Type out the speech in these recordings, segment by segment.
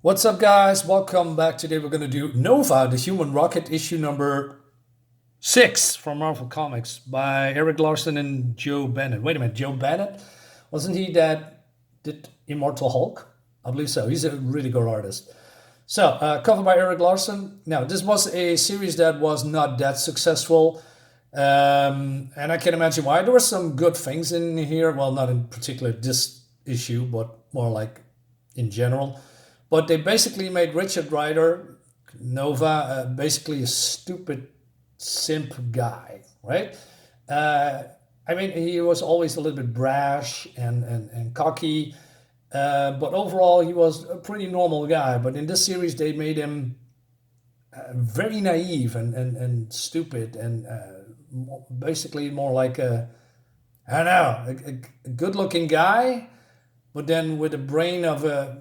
What's up, guys? Welcome back. Today we're going to do Nova, the Human Rocket, issue number 6 from Marvel Comics by Erik Larsen and Joe Bennett. Wait a minute, Joe Bennett? Wasn't he that did Immortal Hulk? I believe so. He's a really good artist. So, covered by Erik Larsen. Now, this was a series that was not that successful. And I can imagine why. There were some good things in here. Well, not in particular this issue, but more like in general. But they basically made Richard Rider, Nova, basically a stupid simp guy, right? I mean, he was always a little bit brash and cocky, but overall, he was a pretty normal guy. But in this series, they made him very naive and stupid and basically more like I don't know, a good-looking guy, but then with the brain of an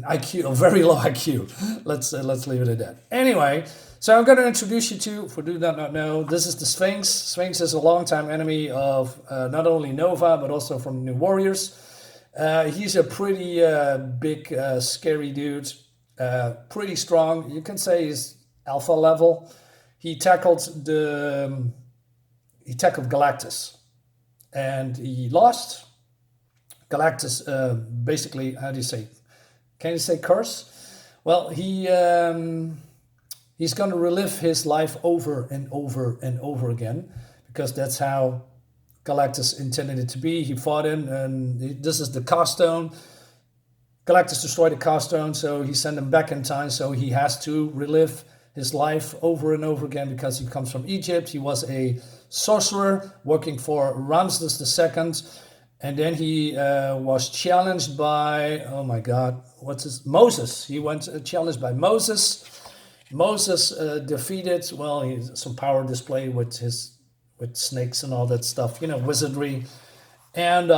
IQ, a very low IQ. Let's leave it at that. Anyway, so I'm going to introduce you to, for those that not know, this is the Sphinx. Sphinx is a longtime enemy of not only Nova, but also from New Warriors. He's a pretty big, scary dude, pretty strong. You can say he's alpha level. He tackled Galactus, and he lost. Galactus, basically, how do you say? Can you say curse? Well, he's going to relive his life over and over and over again, because that's how Galactus intended it to be. He fought him, and this is the cast stone. Galactus destroyed the cast stone, so he sent him back in time. So he has to relive his life over and over again because he comes from Egypt. He was a sorcerer working for Ramses II. And then he was challenged by, oh my God, Moses. He went challenged by Moses. Moses defeated, well, some power display with snakes and all that stuff, wizardry. And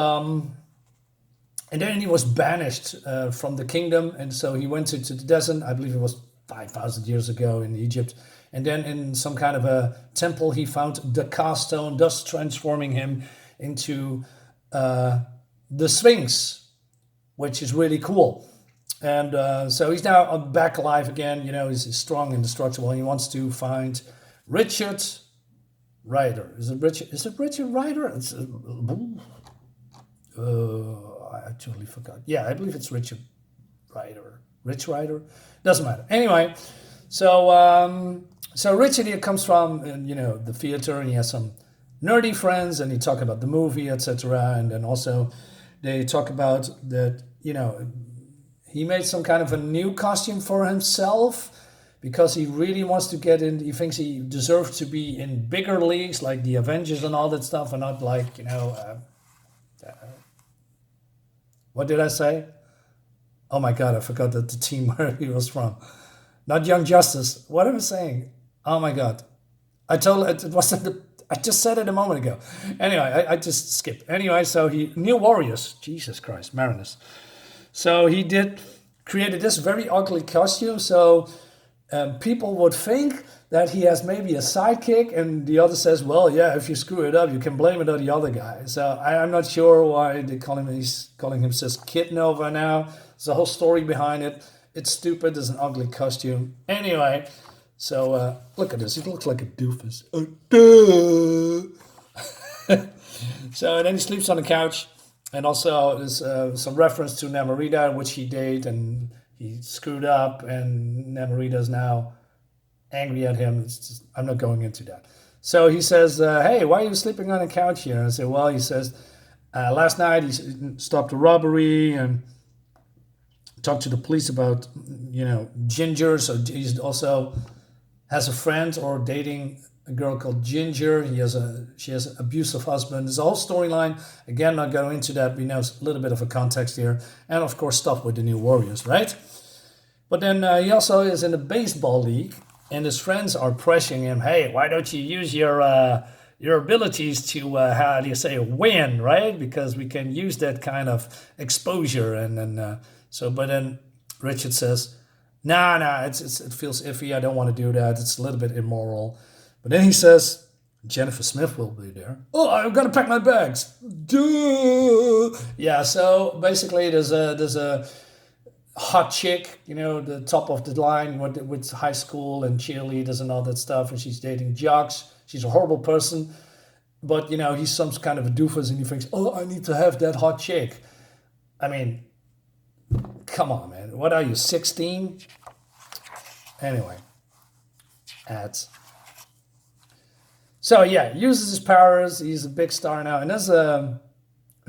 then he was banished from the kingdom. And so he went to the desert. I believe it was 5,000 years ago in Egypt. And then in some kind of a temple, he found the cast stone, thus transforming him into the Sphinx, which is really cool. And so he's now back alive again. He's strong and indestructible. He wants to find Richard Rider. Is it Richard Rider? I totally forgot. Yeah, I believe it's Richard Rider. Rich Rider? Doesn't matter. Anyway, so Richard here comes from the theater, and he has some nerdy friends, and he talk about the movie, etc. And then also they talk about that he made some kind of a new costume for himself because he really wants to get in. He thinks he deserves to be in bigger leagues like the Avengers and all that stuff, and not like what did I say? Oh my God, I forgot that the team where he was from. Not Young Justice. What am I saying? Oh my God, I just said it a moment ago. Anyway, I just skipped. Anyway, so New Warriors, Jesus Christ, Marinus. So he created this very ugly costume. So people would think that he has maybe a sidekick, and the other says, well, yeah, if you screw it up, you can blame it on the other guy. So I'm not sure why he's calling him says Kid Nova now. There's a whole story behind it. It's stupid. It's an ugly costume. Anyway. So look at this. He looks like a doofus. So and then he sleeps on the couch, and also there's some reference to Namorita, which he dated, and he screwed up, and Namorita is now angry at him. I'm not going into that. So he says, "Hey, why are you sleeping on the couch here?" And I say, "Well," he says, "last night he stopped a robbery and talked to the police about Ginger." So he's also has a friend or dating a girl called Ginger. She has an abusive husband. There's a whole storyline. Again, not going into that. We know a little bit of a context here. And of course, stuff with the New Warriors, right? But then he also is in the baseball league, and his friends are pressuring him. Hey, why don't you use your abilities to, how do you say, win, right? Because we can use that kind of exposure. And then, but then Richard says, Nah, it feels iffy. I don't want to do that. It's a little bit immoral. But then he says, Jennifer Smith will be there. Oh, I've got to pack my bags. Duh. Yeah, so basically there's a hot chick, the top of the line with high school and cheerleaders and all that stuff, and she's dating jocks. She's a horrible person, but he's some kind of a doofus, and he thinks, oh, I need to have that hot chick. I mean, come on, man. What are you, 16? Anyway, ads. So yeah, he uses his powers. He's a big star now, and there's a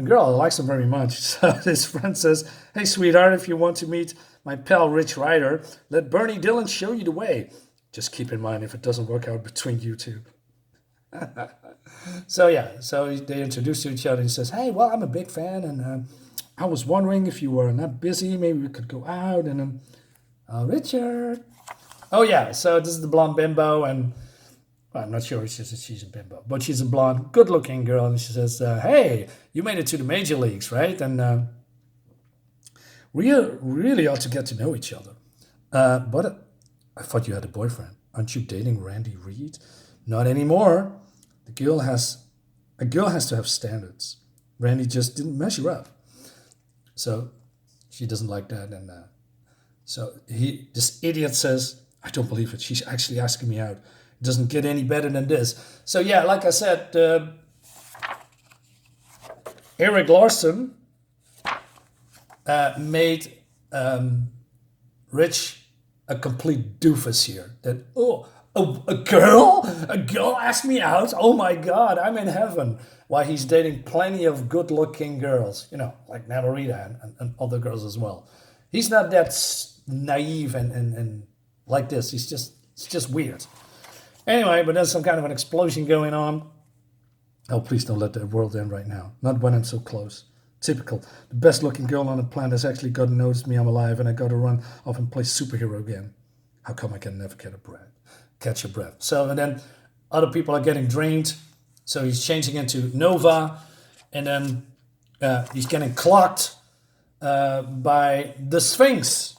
girl who likes him very much. So his friend says, hey, sweetheart, if you want to meet my pal Rich Ryder, let Bernie Dillon show you the way. Just keep in mind if it doesn't work out between you two. So they introduce to each other. He says, hey, well, I'm a big fan, and I was wondering if you were not busy, maybe we could go out. And Richard. Oh yeah, so this is the blonde bimbo, and I'm not sure if she's a bimbo, but she's a blonde, good-looking girl, and she says, hey, you made it to the major leagues, right? And we really ought to get to know each other. But I thought you had a boyfriend. Aren't you dating Randy Reed? Not anymore. A girl has to have standards. Randy just didn't measure up. So she doesn't like that. And so this idiot says, I don't believe it. She's actually asking me out. It doesn't get any better than this. So yeah, like I said, Erik Larsen made Rich a complete doofus here. That, a girl asked me out? Oh my God, I'm in heaven. While he's dating plenty of good-looking girls, like Namarita and other girls as well. He's not that naive and like this. It's just weird. Anyway, but there's some kind of an explosion going on. Oh, please don't let the world end right now. Not when I'm so close. Typical. The best-looking girl on the planet has actually got to notice me I'm alive, and I got to run off and play superhero again. How come I can never catch a breath? So, and then other people are getting drained. So he's changing into Nova, and then he's getting clocked by the Sphinx.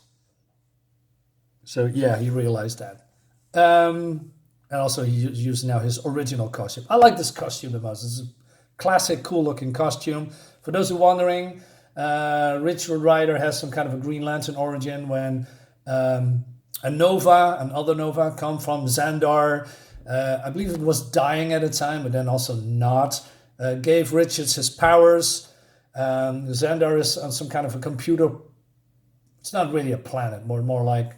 So yeah, he realized that. And also he's using now his original costume. I like this costume the most. It's a classic, cool-looking costume. For those who are wondering, Richard Ryder has some kind of a Green Lantern origin when a Nova, another Nova, come from Xandar. I believe it was dying at the time, but then also not. Gave Richards his powers. Xandar is on some kind of a computer. It's not really a planet, more like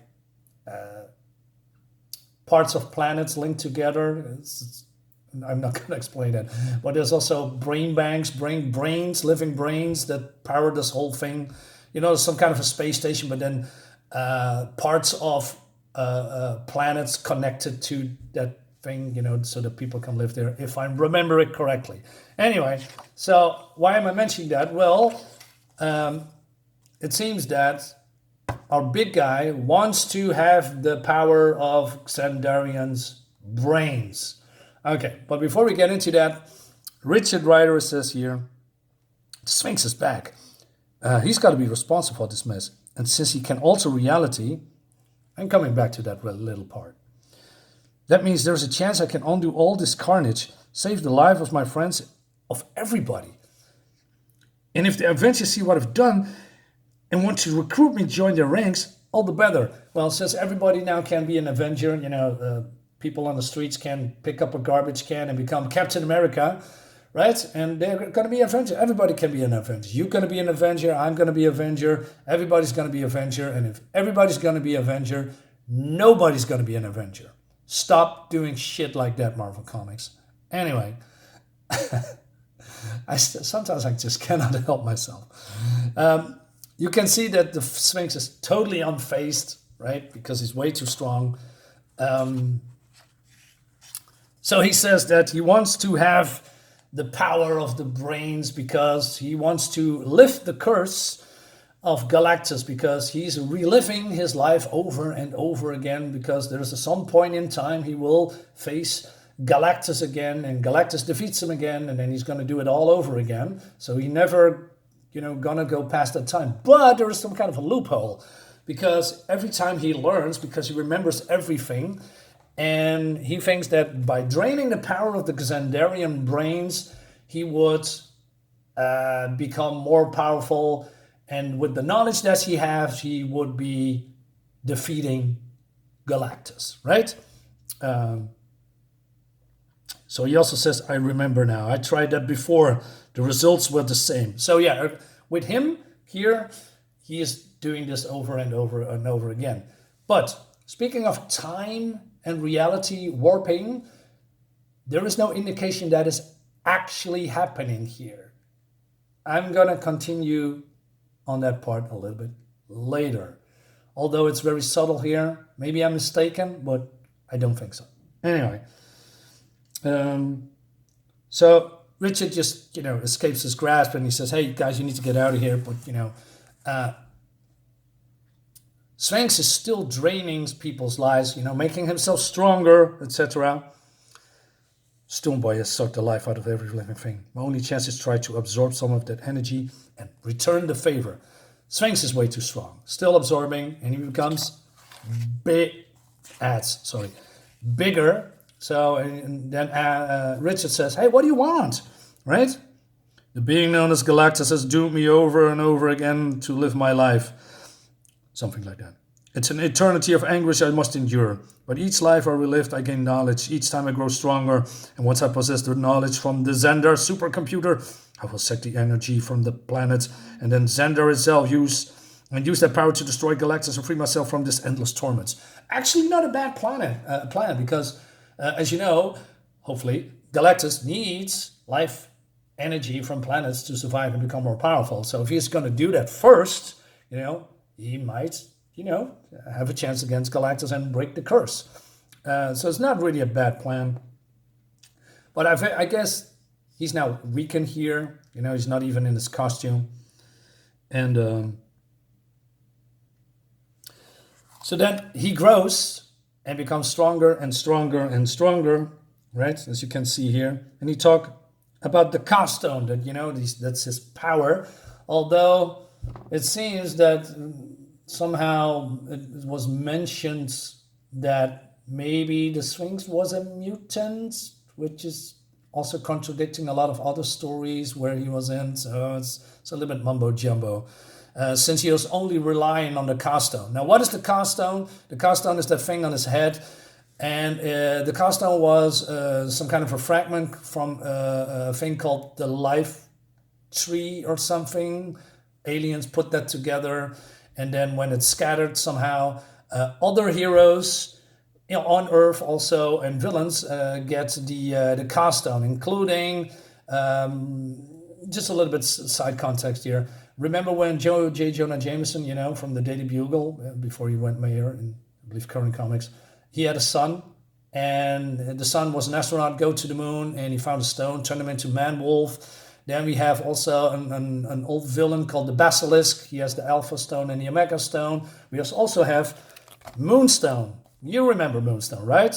parts of planets linked together. I'm not going to explain that. But there's also brain banks, brains, living brains that power this whole thing. Some kind of a space station, but then parts of planets connected to that thing, so that people can live there, if I remember it correctly. Anyway, so why am I mentioning that? Well, it seems that our big guy wants to have the power of Xandarian's brains. Okay, but before we get into that, Richard Ryder says here, Sphinx is back. He's got to be responsible for this mess. And since he can alter reality, I'm coming back to that little part. That means there's a chance I can undo all this carnage, save the life of my friends, of everybody. And if the Avengers see what I've done and want to recruit me, join their ranks, all the better. Well, since everybody now can be an Avenger, people on the streets can pick up a garbage can and become Captain America, right? And they're going to be Avenger. Everybody can be an Avenger. You're going to be an Avenger. I'm going to be Avenger. Everybody's going to be Avenger. And if everybody's going to be Avenger, nobody's going to be an Avenger. Stop doing shit like that, Marvel Comics. Anyway, sometimes I just cannot help myself. You can see that the Sphinx is totally unfazed, right? Because he's way too strong. So he says that he wants to have the power of the brains because he wants to lift the curse of Galactus, because he's reliving his life over and over again, because there's some point in time he will face Galactus again, and Galactus defeats him again, and then he's going to do it all over again. So he never, gonna go past that time. But there is some kind of a loophole, because every time he learns, because he remembers everything, and he thinks that by draining the power of the Xandarian brains, he would become more powerful And with the knowledge that he has, he would be defeating Galactus, right? So he also says, I remember now. I tried that before. The results were the same. So yeah, with him here, he is doing this over and over and over again. But speaking of time and reality warping, there is no indication that is actually happening here. I'm going to continue on that part a little bit later. Although it's very subtle here. Maybe I'm mistaken, but I don't think so. Anyway. So Richard just, escapes his grasp and he says, hey, guys, you need to get out of here. But, Sphinx is still draining people's lives, making himself stronger, etc. Stoneboy has sucked the life out of every living thing. My only chance is to try to absorb some of that energy and return the favor. Sphinx is way too strong, still absorbing, and he becomes bigger. So and then Richard says, hey, what do you want? Right? The being known as Galactus has doomed me over and over again to live my life. Something like that. It's an eternity of anguish I must endure. But each life I relived, I gain knowledge. Each time I grow stronger. And once I possess the knowledge from the Xander supercomputer, I will suck the energy from the planet. And then Xander itself use that power to destroy Galactus and free myself from this endless torment. Actually, not a bad plan because, as you know, hopefully, Galactus needs life energy from planets to survive and become more powerful. So if he's going to do that first, he might, have a chance against Galactus and break the curse. So it's not really a bad plan. But I guess he's now weakened here. He's not even in his costume. And so then he grows and becomes stronger and stronger and stronger, right? As you can see here. And he talked about the cast stone, that, that's his power. Although it seems that somehow it was mentioned that maybe the Sphinx was a mutant, which is also contradicting a lot of other stories where he was in. So it's a little bit mumbo jumbo. Since he was only relying on the cast stone. Now, what is the cast stone? The cast stone is that thing on his head. And the cast stone was some kind of a fragment from a thing called the life tree or something. Aliens put that together. And then when it's scattered somehow, other heroes on Earth also and villains get the cast stone, including, just a little bit side context here. Remember when J. Jonah Jameson, from the Daily Bugle, before he went mayor in, I believe, Current Comics, he had a son, and the son was an astronaut, go to the moon, and he found a stone, turned him into Man-Wolf. Then we have also an old villain called the Basilisk. He has the Alpha Stone and the Omega Stone. We also have Moonstone. You remember Moonstone, right?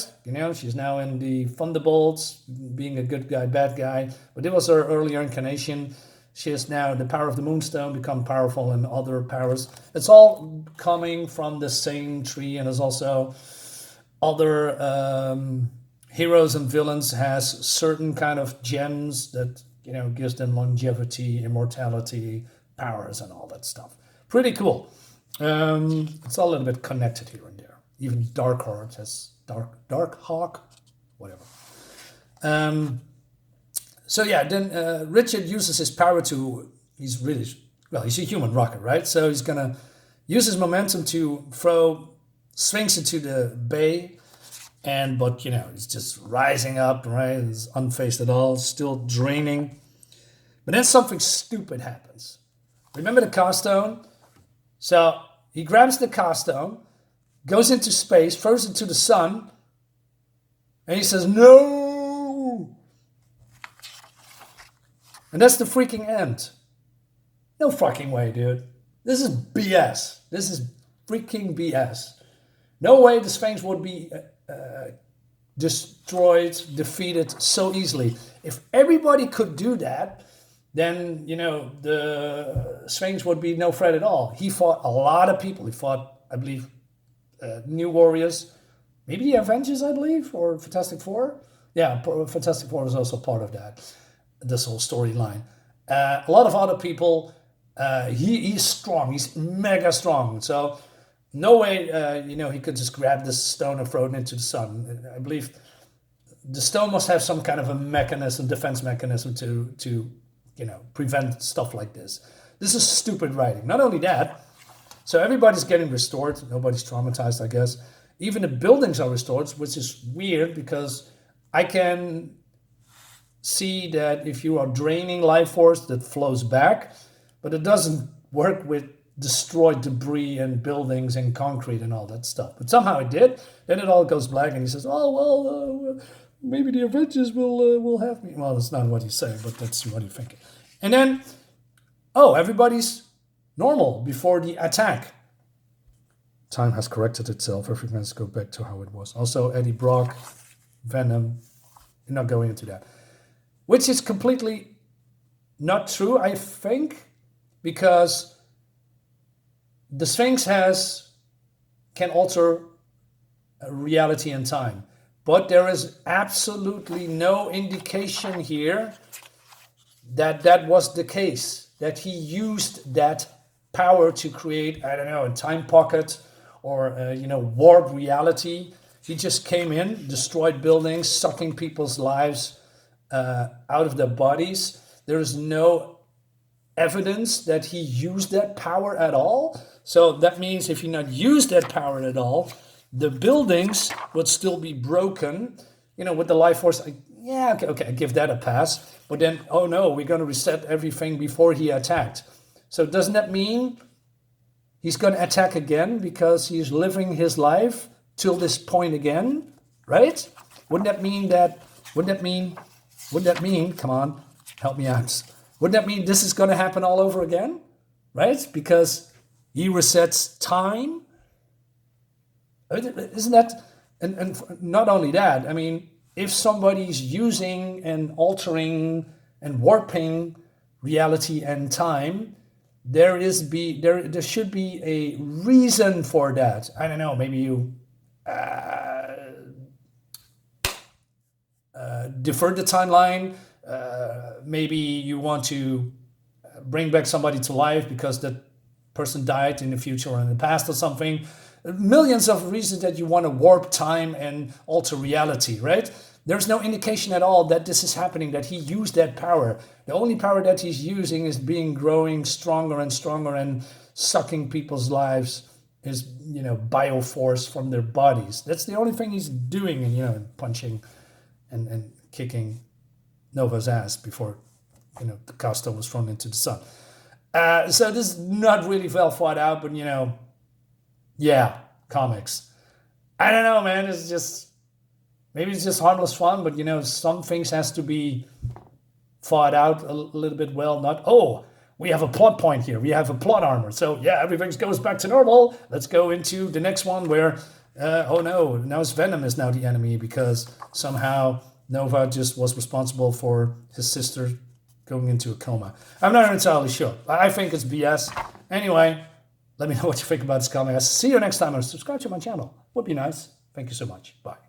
She's now in the Thunderbolts, being a good guy, bad guy. But it was her earlier incarnation. She has now the power of the Moonstone, become powerful and other powers. It's all coming from the same tree, and there's also other heroes and villains has certain kind of gems that gives them longevity, immortality, powers, and all that stuff. Pretty cool. It's all a little bit connected here and there. Even Darkhawk has Darkhawk, whatever. So yeah, then Richard uses his power to. He's a human rocket, right? So he's gonna use his momentum to throw Sphinx into the bay. But he's just rising up, right? He's unfazed at all, still draining. But then something stupid happens. Remember the cast stone? So he grabs the cast stone, goes into space, throws it to the sun, and he says, no! And that's the freaking end. No fucking way, dude. This is BS. This is freaking BS. No way the Sphinx would be destroyed, defeated so easily. If everybody could do that, then, the Sphinx would be no threat at all. He fought a lot of people. He fought, I believe, New Warriors, maybe the Avengers, I believe, or Fantastic Four. Yeah, Fantastic Four is also part of that, this whole storyline. A lot of other people, he's strong. He's mega strong. So no way, he could just grab this stone and throw it into the sun. I believe the stone must have some kind of a mechanism, defense mechanism to prevent stuff like this. This is stupid writing. Not only that, so everybody's getting restored. Nobody's traumatized, I guess. Even the buildings are restored, which is weird because I can see that if you are draining life force, that flows back, but it doesn't work with destroyed debris and buildings and concrete and all that stuff. But somehow it did. Then it all goes black, and he says, "Oh well, maybe the Avengers will have me." Well, that's not what he's saying, but that's what he's thinking. And then, everybody's normal before the attack. Time has corrected itself. Everything has to go back to how it was. Also, Eddie Brock, Venom. I'm not going into that. Which is completely not true, I think, because the Sphinx can alter reality and time. But there is absolutely no indication here that was the case, that he used that power to create, I don't know, a time pocket or, warp reality. He just came in, destroyed buildings, sucking people's lives out of their bodies. There is no evidence that he used that power at all. So that means if he not used that power at all, the buildings would still be broken, with the life force. Okay, I give that a pass. But then, oh no, we're going to reset everything before he attacked. So doesn't that mean he's going to attack again because he's living his life till this point again, right? Wouldn't that mean, come on, help me out. Wouldn't that mean this is going to happen all over again, right? Because he resets time. Isn't that, and not only that, I mean, if somebody's using and altering and warping reality and time, there should be a reason for that. I don't know, maybe you defer the timeline. Maybe you want to bring back somebody to life because that person died in the future or in the past or something. Millions of reasons that you want to warp time and alter reality, right? There's no indication at all that this is happening, that he used that power. The only power that he's using is growing stronger and stronger and sucking people's lives, his, bioforce from their bodies. That's the only thing he's doing, and punching and kicking Nova's ass before, the castle was thrown into the sun. So this is not really well thought out, but, yeah, comics. I don't know, man. Maybe it's just harmless fun, but, some things has to be thought out a little bit well. Not, we have a plot point here. We have a plot armor. So, yeah, everything goes back to normal. Let's go into the next one where, now Venom is now the enemy because somehow Nova just was responsible for his sister going into a coma. I'm not entirely sure. I think it's BS. Anyway, let me know what you think about this comic. I'll see you next time. Subscribe to my channel. Would be nice. Thank you so much. Bye.